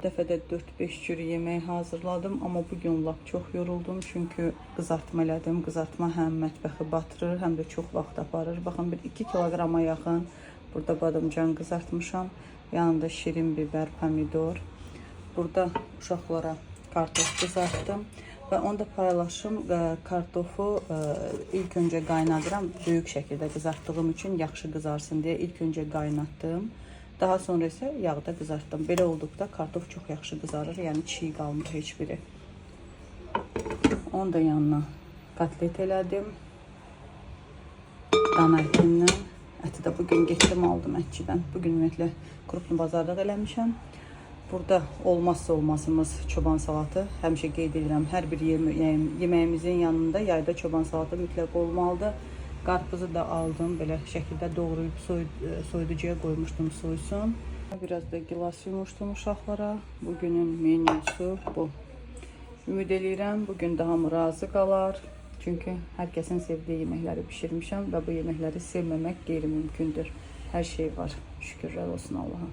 Dəfədə 4-5 cür yemək hazırladım, amma bugün lap çox yoruldum, çünki qızartma elədim. Qızartma həm mətbəxi batırır, həm də çox vaxt aparır. Baxın, bir 2 kilograma yaxın burada badımcan qızartmışam. Yanında şirin biber, pomidor. Burada uşaqlara kartof qızartdım və onu da paylaşım. Kartofu ilk öncə qaynadıram, böyük şəkildə qızartdığım üçün yaxşı qızarsın deyə ilk öncə qaynatdım. Daha sonra isə yağda qızartdım. Belə olduqda kartof çox yaxşı qızarır, yəni çiğ qalmır heç biri. Onu da yanına kotlet elədim. Dana ətindən. Əti də bugün getdim aldım ətçidən. Bugün ümumiyyətlə kruplu bazarlıq eləmişəm. Burada olmazsa olmazımız çoban salatı. Həmişə qeyd edirəm, hər bir yeməyimizin yanında yayda çoban salatı mütləq olmalıdır. Qarpızı da aldım, belə şəkildə doğrayıb soyuducuya qoymuşdum soysun. Biraz da gilas yumuşdum uşaqlara. Bugünün menüsü bu. Ümid edirəm, bugün də hamı razı qalar. Çünki hər kəsin sevdiyi yeməkləri bişirmişəm və bu yeməkləri sevməmək qeyri-mümkündür. Hər şey var. Şükürlər olsun Allaha.